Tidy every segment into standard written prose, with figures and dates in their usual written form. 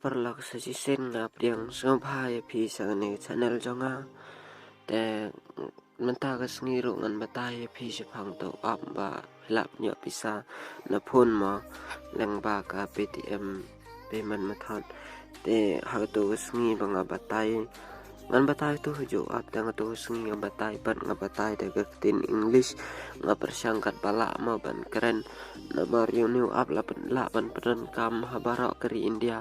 perlak sasisen ngap diang sumphai pi sangani channel jonga te menta ka sngiru ngan batai pi sepang to ap ba lap nyo pisa na phone mo leng ba ka ptm payment method te how to sngi banga batai ngan batai tu hujo ap dang tu sngi ngan batai ban ngan batai de tin english nga persangkat bala ma ban keren na mario new ap la ban peran kam habara kari india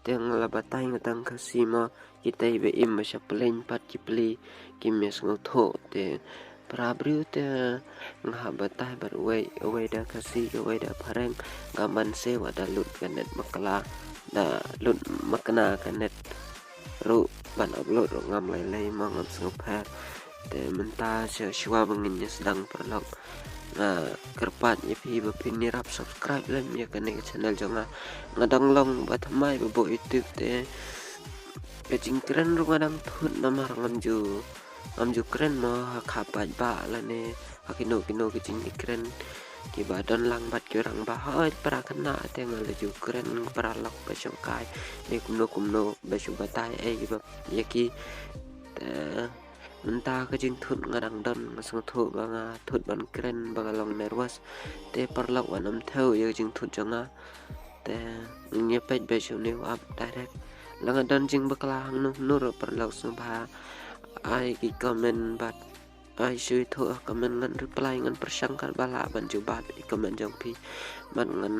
teng la batai ngatang kasima kita ibe im masya peleng pat kipli kimes ngotho te prabriu te ngha batai bar wei da kasi wei da pareng gaman se wada lut kanet makala da lut makna kanet ru ban upload ru ngam lai mangam sngpa te menta shwa bangin sedang perlok kerpat ya pi bapin ni rap subscribe lem ya kan channel jonga ngadang long batamai bo youtube te pecing keren ru ngadang thut namar ngamju keren mo khapat ba la ne hakino kino kecing keren ki badan lang bat ki rang ba hoi pra kana te ngalaju keren pra lok ba songkai ne kumno ba su batai ba yaki menta ka jing thut ngadang don ngasang thu banga thut ban keren baga long nervous te perlak wanam thau ye jing thut jonga te nye pet be su new up direct langa don jing bakla hang nur perlak sumpha ai ki comment bat ai sui thu comment ngan reply ngan persangkat bala ban jubat i comment jong pi man ngan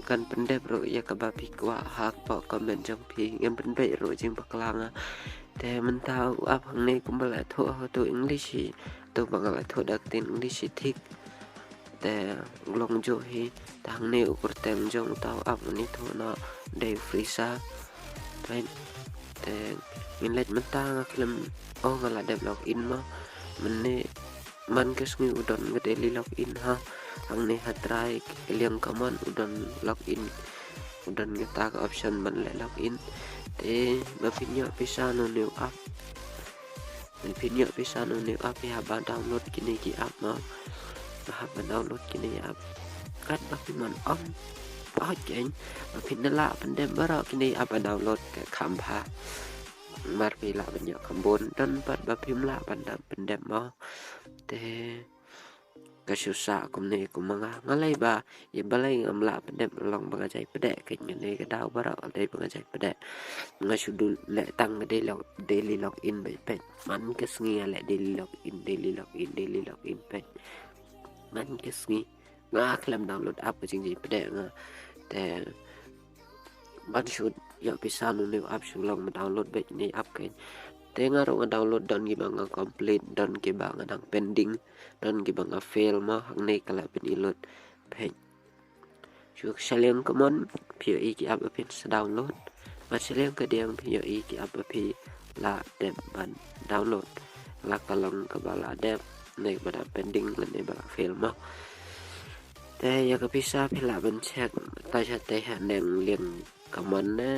kan pendep ro ya ka ba pi kwa hak po comment jong pi ngem pendep ro jing baklanga te mentau ap hang ne kumbala thu tu english tu bangala thu dak tin english thik te long jo hi tang ne ukur tem jong tau ap ni thu na de frisa pen te inlet menta ngaklem ngala develop in ma menne man kesngi udon ke daily login ha ang ne hatrai liang kaman udon login udan ngeta ka option man le login te bapinyo pisa no new app bapinyo pisa no new app ya ba download kini ki app ma ba download kini app kat bapiman on pajen bapinala pandem bara kini app download ke khampa mar pila banyak kambon dan pat bapim la pandam pendem ma te kasusa kumne kumanga ngalai ba ye balai ngamla pendem long bangajai pedek ke ngene ke dau bara dai bangajai pedek ngasudu le tang daily log in be pet man kesngi le daily log in pet man kesngi klam download app jing pedek nga te ban should ya bisa nu app long download be ni app kan tengar download dan gibang complete dan gibang dang pending dan gibang fail ma hang nei kala pin ilot page chuk saliang common pio ki app pin download ma saliang ka diang pio ki app pi la dem ban download la kalong ka bala dem nei bada pending la nei bala fail ma te ya ka bisa pila ban check ta cha te han neng liang kaman na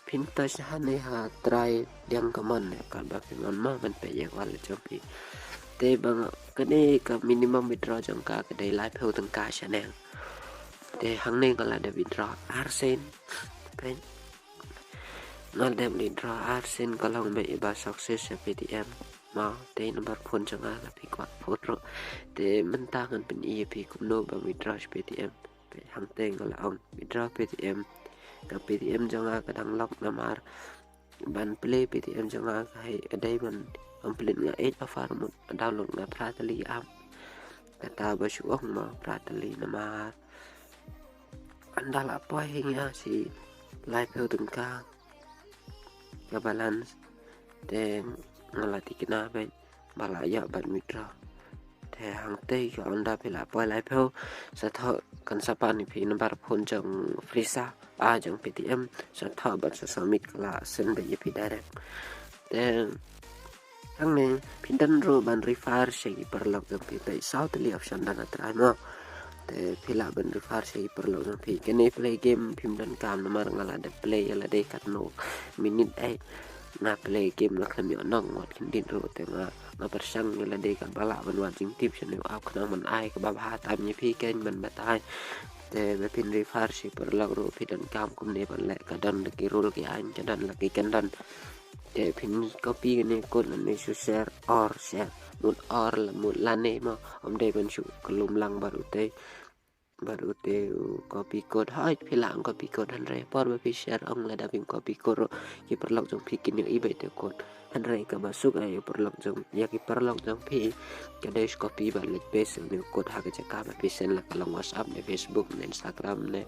pintas hane ha try yang kaman kan ba piman ma man pe ya wal chopi te bang kane ka minimum withdraw jang ka dai live heu tang ka channel te hang ne ka la de withdraw arsen pen ngal dem withdraw arsen ka long be ba success ptm ma te number phone jang la pi kwa photo te menta ngan pin ep kumno ba withdraw ptm pe hang te ngala on withdraw ptm ka ptm jonga kadang lock namar ban play ptm jonga kai adai ban complete nga 8 afar mo download nga pratali app kata basuok ma pratali namar andala po hinga si live heu tengka ka balance te ngalati kina ben balaya ban mitra te hang te ka anda pela po live heu sa tho kan sapa ni phi number phone jong frisa jong ptm sa tho ban sa submit kala sen be pi direct te hang ne pindan ro ban refer sei perlok jong pi te south li option dan atrai mo te pila ban refer sei perlok jong pi kene play game phim dan kam namar ngala de play ala de kat no minute ai na play game la khamyo nong wat kin din ro te nga persang la de kan bala ban wat jing tip chane au khna man ai ka ba ha tam ni phi ken man batai te be pin refresh per lak ro pidan kam kum ne ban le kadan lagi rul ki an kadan lagi kandan te pin copy ne kon ne su share or share mut or la mut la ne ma om de ban su kelum lang baru te copy code hai philang copy code han re por be share ong la da pin copy code ki per lak jong pikin ni ibe te code han re ka masuk ay per lak jong ya ki per lak jong pi ka de copy ba le base ni code ha ka ka ba pisen la ka WhatsApp ne Facebook ne Instagram ne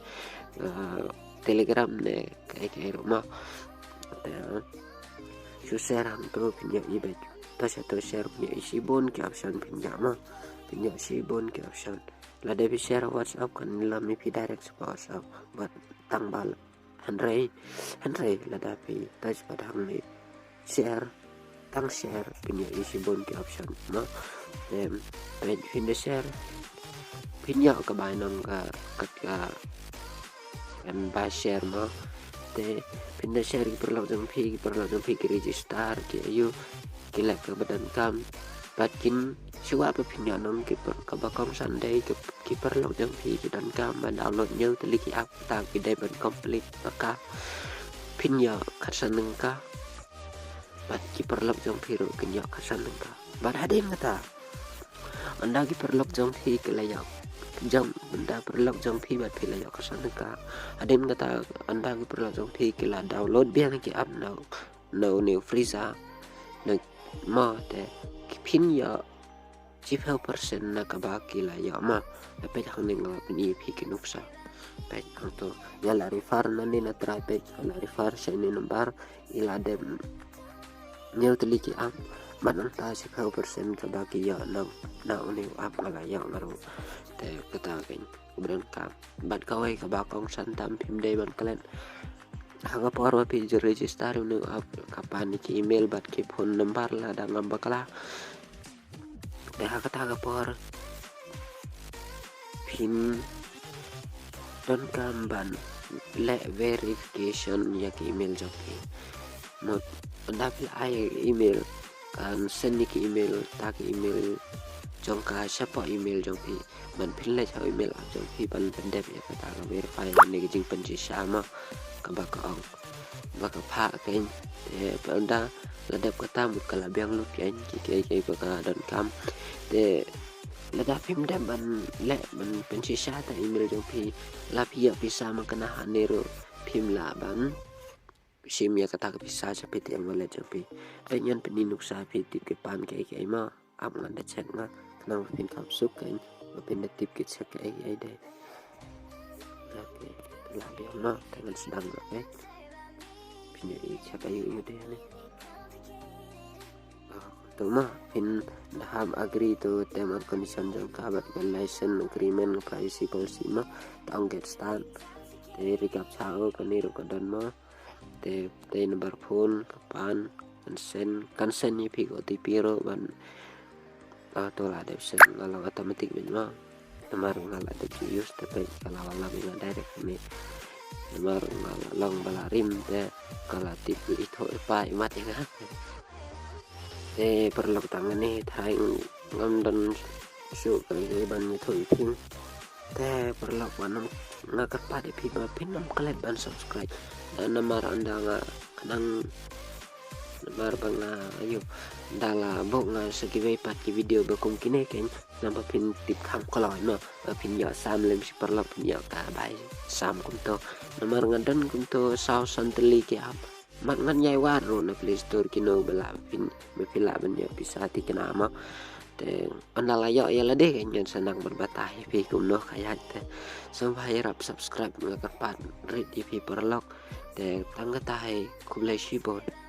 Telegram ne kai rumah su share ang to pinya ibe ta to share punya isi bon ki option pinya ma pinya si bon ki option la de share WhatsApp kan la mi pi direct sa WhatsApp buat tangbal hanrei la da pi touch padang ni share tang share punya isi bon ki option ma em pin de share pinya ka bai nong ka kan ba share ma te pindah share ki perlu jang pi ki register ki ayu ki lek ke badan kam batkin siwa pe pindah nong ki per ka bakong sunday ki perlu jang pi ki dan kam ma download như tali ki app ta ki dai ban complete maka pindah kasan ka bat ki perlu jang pi ro ki nyak kasan ka bat hadim kata anda ki perlu jang pi ki layak jam benda perlu jong pi bat pi la yok san ka adin kata anda ki perlu jong pi ki la download biang ki app no new freeza na ma te ki pin ya 10% na ka ba ki la ya ma pe hang ning la pin pi ki nuksa pe hang to ya la rifar na ni na try pe la rifar sa ni number ila dem nyel teli ki app man anta 10% ka ba ki ya na new app la ya ngaru te kata kan kemudian ka bat kawai ka bakong santam pim day ban kalen haga por pi register nu app kapan ki email bat ki phone number la da ngam bakala te haga ta por pin don kam ban le verification ya ki email joki mo dapat ai email kan send ki email ta ki email trong ka siapa email jong pi man pin le chao email a jong pi ban dep ya kata ka verify ne ki jing pen chi sama ka ba ka ong ba ka pha ken te panda la dep kata mut kala biang lu pi an ki ke ba ka dan kam te la da pim dep ban le ban pen chi sa ta email jong pi la pi ya pi sama kana hanero pim la ban sim ya kata ka bisa sa pi te wala jong pi ai nyan peninuk sa pi ti ke pan ke ma am ngan da chat nga nang pin kam suk kan pin da tip kit sak ai deh oke telah dia no dengan sedang oke pin i sak ayu deh ni to ma pin da ham agree to term and condition jang ka bat license agreement privacy policy ma tang get stand te recap chao kan ni ro kadan ma te number phone kapan consent ni pi OTP ro ban to la de sen kalau automatic memang namar ngala de use tapi kalau wala dengan direct ni namar ngala long balarim te kalau tip itu pa mati nga te perlu tangan ni thai ngam dan su kai ban ni thoi pin te perlu wanam ngakat pa de pi ba pin nam kalian ban subscribe dan namar anda nga kadang namar bang ayo dala bok nga segiwe pat ki video ba kum kine ken namba pin tip kham koloi no pin ya sam lem si perla pin ya ka bai sam kum to namar ngadan kum to saw santeli ki am mat ngan nyai waro na Play Store ki no bala pin be pila ban ya bisa ti kana ma te andala ya ya la de ken senang berbatah pi kum no kaya te sampai rap subscribe ngakat pat read di perlok te tangga tai kum le si bot